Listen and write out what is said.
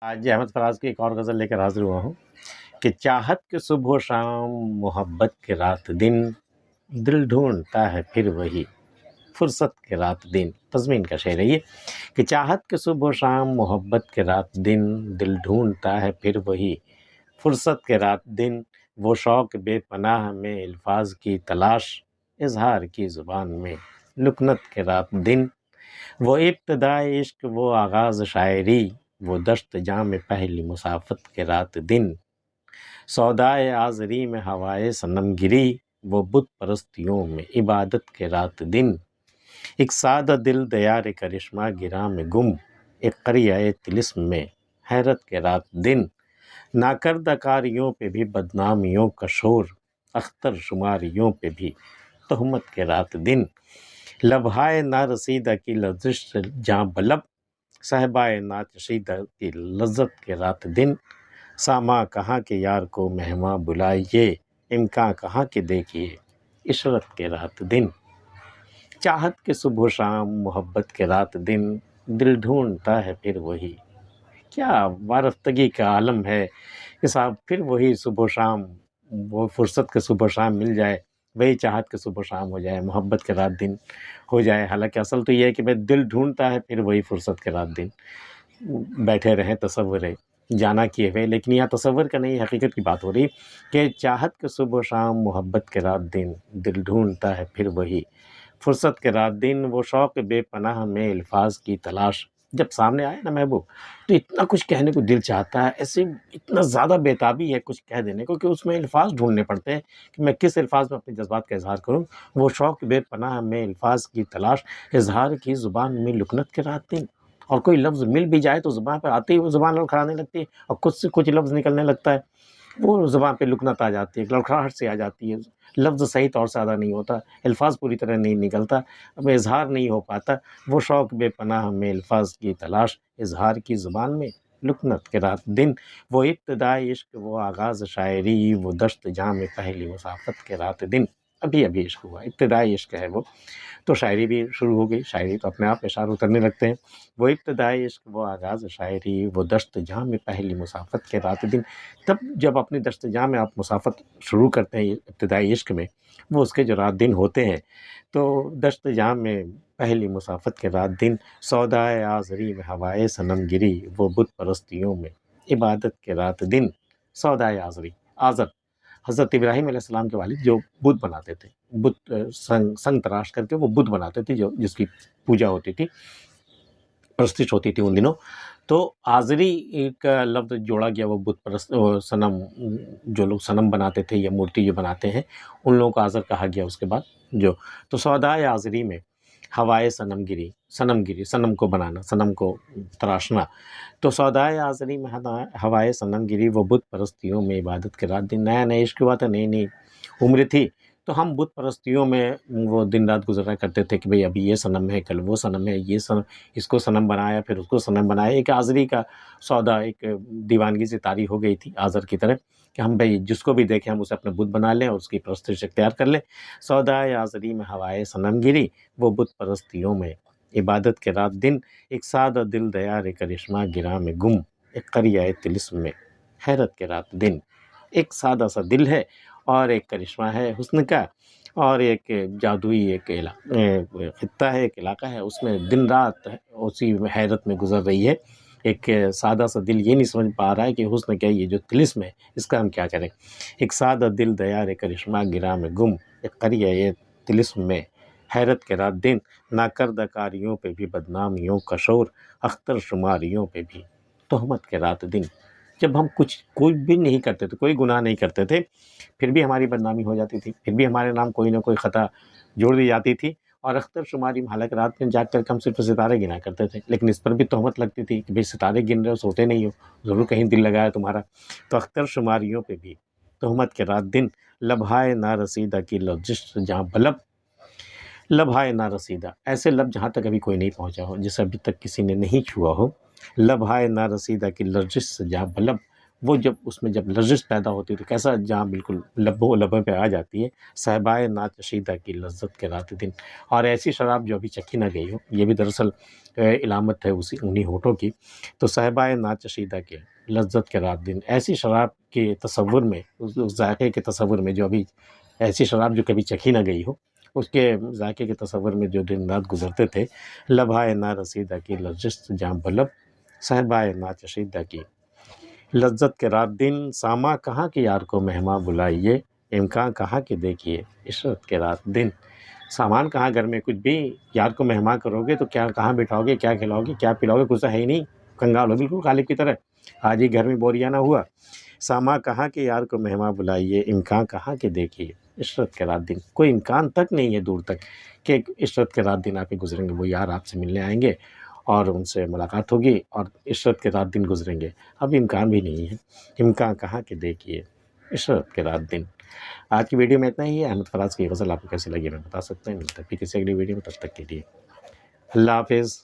آج احمد فراز کی ایک اور غزل لے کر حاضر ہوا ہوں کہ چاہت کے صبح و شام، محبت کے رات دن، دل ڈھونڈتا ہے پھر وہی فرصت کے رات دن۔ تضمین کا شعر ہے یہ کہ چاہت کے صبح و شام، محبت کے رات دن، دل ڈھونڈتا ہے پھر وہی فرصت کے رات دن۔ وہ شوق بے پناہ میں الفاظ کی تلاش، اظہار کی زبان میں لکنت کے رات دن۔ وہ ابتدائے عشق، وہ آغاز شاعری، وہ دشت جاں میں پہلی مسافت کے رات دن۔ سودائے آزری میں ہوائے صنم گری، وہ بت پرستیوں میں عبادت کے رات دن۔ ایک سادہ دل دیار کرشمہ گراں میں گم، ایک قریۂ طلسم میں حیرت کے رات دن۔ ناکردہ کاریوں پہ بھی بدنامیوں کا شور، اختر شماریوں پہ بھی تہمت کے رات دن۔ لبھائے نارسیدہ کی لرزش سے جاں بلب، صہبائے ناچشیدہ کی لذت کے رات دن۔ ساماں کہاں کے یار کو مہماں بلائیے، امکاں کہاں کے دیکھیے عشرت کے رات دن۔ چاہت کے صبح و شام، محبت کے رات دن، دل ڈھونڈتا ہے پھر وہی۔ کیا وارفتگی کا عالم ہے کہ صاحب پھر وہی صبح و شام، وہ فرصت کے صبح و شام مل جائے، وہی چاہت کے صبح و شام ہو جائے، محبت کے رات دن ہو جائے۔ حالانکہ اصل تو یہ ہے کہ بھائی دل ڈھونڈتا ہے پھر وہی فرصت کے رات دن۔ بیٹھے رہیں تصور ہے جانا کیے ہوئے، لیکن یہاں تصور کا نہیں، حقیقت کی بات ہو رہی کہ چاہت کے صبح و شام، محبت کے رات دن، دل ڈھونڈتا ہے پھر وہی فرصت کے رات دن۔ وہ شوق بے پناہ میں الفاظ کی تلاش، جب سامنے آئے نا محبوب تو اتنا کچھ کہنے کو دل چاہتا ہے، ایسے اتنا زیادہ بیتابی ہے کچھ کہہ دینے کو کہ اس میں الفاظ ڈھونڈنے پڑتے ہیں کہ میں کس الفاظ میں اپنے جذبات کا اظہار کروں۔ وہ شوق بے پناہ میں الفاظ کی تلاش، اظہار کی زبان میں لکنت کے رات دن۔ اور کوئی لفظ مل بھی جائے تو زبان پہ آتے ہی وہ زبان لڑکھڑانے لگتی ہے، اور کچھ سے کچھ لفظ نکلنے لگتا ہے، وہ زبان پہ لکنت آ جاتی ہے، لڑکھڑاہٹ سے آ جاتی ہے، لفظ صحیح طور سے ادا نہیں ہوتا، الفاظ پوری طرح نہیں نکلتا، اب اظہار نہیں ہو پاتا۔ وہ شوق بے پناہ میں الفاظ کی تلاش، اظہار کی زبان میں لکنت کے رات دن۔ وہ ابتدائے عشق، وہ آغاز شاعری، وہ دشت جاں میں پہلی مسافت کے رات دن۔ ابھی ابھی عشق ہوا، ابتدائی عشق ہے وہ، تو شاعری بھی شروع ہو گئی، شاعری تو اپنے آپ اشعار اترنے لگتے ہیں۔ وہ ابتدائی عشق، وہ آغاز شاعری، وہ دشت جاں میں پہلی مسافت کے رات دن۔ تب جب اپنی دشت جاں میں آپ مسافت شروع کرتے ہیں ابتدائی عشق میں، وہ اس کے جو رات دن ہوتے ہیں، تو دشت جاں میں پہلی مسافت کے رات دن۔ سودائے آزری میں ہوائے صنم گری، وہ بت پرستیوں میں عبادت کے رات دن۔ سودائے آزری، آزر حضرت ابراہیم علیہ السلام کے والد جو بت بناتے تھے، بت سنگ تراش کر کے وہ بت بناتے تھے جو جس کی پوجا ہوتی تھی، پرستش ہوتی تھی ان دنوں، تو آزری کا لفظ جوڑا گیا، وہ بت پرست صنم، جو لوگ صنم بناتے تھے یا مورتی جو بناتے ہیں ان لوگوں کو آزر کہا گیا اس کے بعد جو۔ تو سودائے آزری میں ہوائے صنم گری، صنم گری، صنم کو بنانا، صنم کو تراشنا، تو سودائے آزری میں ہوائے صنم گری، وہ بت پرستیوں میں عبادت کے رات دن۔ نیا نیا عشق ہوا تھا، نئی نئی عمر تھی، تو ہم بت پرستیوں میں وہ دن رات گزرا کرتے تھے کہ بھئی ابھی یہ صنم ہے، کل وہ صنم ہے، یہ صنم، اس کو صنم بنایا، پھر اس کو صنم بنایا۔ ایک آزری کا سودا، ایک دیوانگی سے طاری ہو گئی تھی آزر کی طرف کہ ہم بھئی جس کو بھی دیکھیں ہم اسے اپنے بت بنا لیں اور اس کی پرستش اختیار کر لیں۔ سودائے آزری میں ہوائے صنم گری، وہ بت پرستیوں میں عبادت کے رات دن۔ ایک سادہ دل دیار کرشمہ گراں میں گم، ایک قریۂ طلسم میں حیرت کے رات دن۔ ایک سادہ سا دل ہے اور ایک کرشمہ ہے حسن کا، اور ایک جادوئی ایک خطہ ہے، ایک علاقہ ہے، اس میں دن رات اسی حیرت میں گزر رہی ہے۔ ایک سادہ سا دل یہ نہیں سمجھ پا رہا ہے کہ حسن کیا، یہ جو طلسم ہے اس کا ہم کیا کریں۔ ایک سادہ دل دیار کرشمہ گراں میں گم، ایک قریۂ طلسم میں حیرت کے رات دن۔ ناکردہ کاریوں پہ بھی بدنامیوں کا شور، اختر شماریوں پہ بھی تہمت کے رات دن۔ جب ہم کوئی بھی نہیں کرتے تھے، کوئی گناہ نہیں کرتے تھے، پھر بھی ہماری بدنامی ہو جاتی تھی، پھر بھی ہمارے نام کوئی نہ کوئی خطا جوڑ دی جاتی تھی، اور اختر شماری میں، حالانکہ رات میں جاگ کر کے ہم صرف ستارے گنا کرتے تھے، لیکن اس پر بھی تہمت لگتی تھی کہ بھئی ستارے گن رہے ہو، سوتے نہیں ہو، ضرور کہیں دل لگا ہے تمہارا۔ تو اختر شماریوں پہ بھی تہمت کے رات دن۔ لبھائے نارسیدہ کی لرزش جہاں بلب، لبھائے نارسیدہ، ایسے لب جہاں تک ابھی کوئی نہیں پہنچا ہو، جسے ابھی تک کسی نے نہیں چھوا ہو۔ لبھائے نارسیدہ کی لرزش سے جہاں بلب، وہ جب اس میں جب لذت پیدا ہوتی ہے تو کیسا جہاں بالکل لبوں لبوں پہ آ جاتی ہے، صہبائے ناچشیدہ کی لذت کے رات دن، اور ایسی شراب جو ابھی چکھی نہ گئی ہو، یہ بھی دراصل علامت ہے انہی ہونٹوں کی۔ تو صہبائے ناچشیدہ کے لذت کے رات دن، ایسی شراب کے تصور میں، اس ذائقے کے تصور میں جو ابھی، ایسی شراب جو کبھی چکھی نہ گئی ہو، اس کے ذائقے کے تصور میں جو دن رات گزرتے تھے، لبھائے نا رسیدہ کی لذت جاں بلب، صہبائے ناچشیدہ کی لذت کے رات دن، ساما کہاں کہ یار کو مہماں بلائیے، امکان کہاں کہ دیکھیے عشرت کے رات دن۔ سامان کہاں گھر میں، کچھ بھی یار کو مہمان کرو گے تو کیا کہاں بٹھاؤ گے، کیا کھلاؤ گے، کیا پلاؤ گے، کچھ تو ہے ہی نہیں، کنگال ہو بالکل غالب کی طرح، آج ہی گھر میں بوریانہ ہوا۔ ساما کہاں کہ یار کو مہماں بلائیے، امکان کہاں کہ دیکھیے عشرت کے رات دن، کوئی امکان تک نہیں ہے دور تک کہ عشرت کے رات دن آپ کے گزریں گے، وہ یار آپ سے ملنے آئیں گے اور ان سے ملاقات ہوگی اور عشرت کے رات دن گزریں گے، اب امکان بھی نہیں ہے، امکان کہاں کہ دیکھیے عشرت کے رات دن۔ آج کی ویڈیو میں اتنا ہی ہے۔ احمد فراز کی غزل آپ کو کیسی لگی میں بتا سکتے ہیں، ملتے ہیں پھر کسی اگلی ویڈیو میں، تب تک کے لیے اللہ حافظ۔